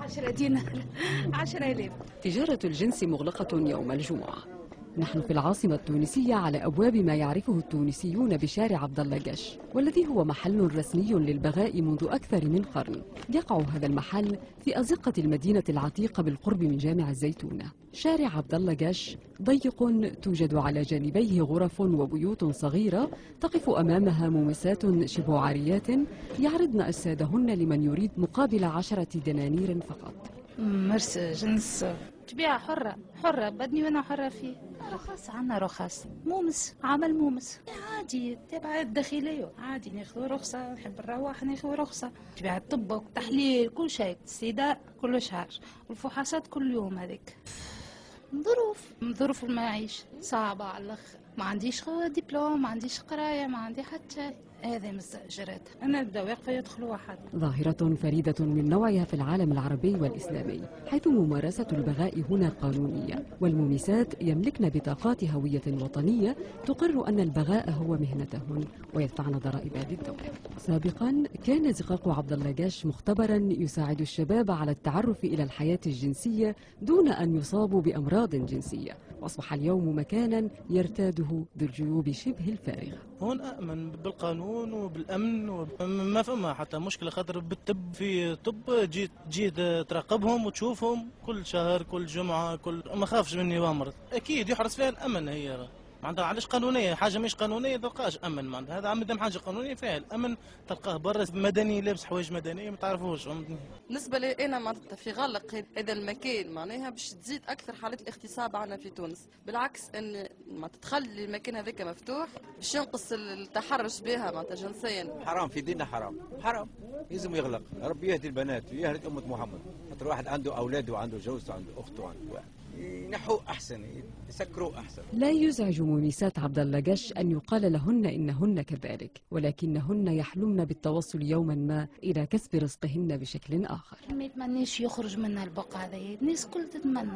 10 دينار 10,000. تجارة الجنس مغلقة يوم الجمعة. نحن في العاصمة التونسية على أبواب ما يعرفه التونسيون بشارع عبد الله جش، والذي هو محل رسمي للبغاء منذ أكثر من قرن. يقع هذا المحل في أزقة المدينة العتيقة بالقرب من جامع الزيتونة. شارع عبد الله جش ضيق، توجد على جانبيه غرف وبيوت صغيرة تقف أمامها ممسات شبه عاريات يعرضن أجسادهن لمن يريد مقابل 10 دنانير فقط. مرس جنس تبيع حرة بدني وانا حرة فيه. رخص عنا رخص مومس عمل مومس عادي تبع الداخلية عادي ناخذ رخصة نحب نروح ناخذ رخصة. تبيع الطب والتحليل كل شيء استداء كل شهر والفحوصات كل يوم. هذيك ظروف المعيش صعبة على الأخ. ما عنديش دبلوم ما عنديش قراية ما عندي حتى شيء. هذه مستأجرات أنا نبدا واقفة يدخل واحد. ظاهرة فريدة من نوعها في العالم العربي والإسلامي، حيث ممارسة البغاء هنا قانونية، والمومسات يملكن بطاقات هوية وطنية تقر أن البغاء هو مهنتهن ويدفعن ضرائب للدولة. سابقا كان زقاق عبد الله جش مختبرا يساعد الشباب على التعرف إلى الحياة الجنسية دون أن يصابوا بأمراض جنسية، وأصبح اليوم مكانا يرتاده ذو الجيوب شبه الفارغة. هون أأمن بالقانون وبالأمن ما فما حتى مشكلة، خاطر بالطب في طب جيت تراقبهم وتشوفهم كل شهر كل جمعة ما خافش مني وامرض. أكيد يحرص فيها الأمن. هي معناتها علاش قانونية؟ حاجة مش قانونية تلقاش أمن. معناتها هذا عمدم حاجة قانونية فيها الأمن تلقاه برا مدني لابس حوايج مدنية ما تعرفوش. بالنسبة لي أنا معناتها في غلق هذا المكان معناها باش تزيد أكثر حالات الاغتصاب عنا في تونس. بالعكس أن ما تخلي المكان هذاك مفتوح باش ينقص التحرش بها معناتها جنسيا. حرام في ديننا حرام لازم يغلق. ربي يهدي البنات ويهدي أمة محمد. خاطر واحد عنده أولاد وعنده جوز وعنده أخت وعنده واحد ينحوه أحسن يسكروه أحسن. لا يزعج مميسات عبد الله جش أن يقال لهن إنهن كذلك، ولكنهن يحلمن بالتوصل يوما ما إلى كسب رزقهن بشكل آخر. ما يتمنيش يخرج منها البقعة هذه. الناس كل تتمنى.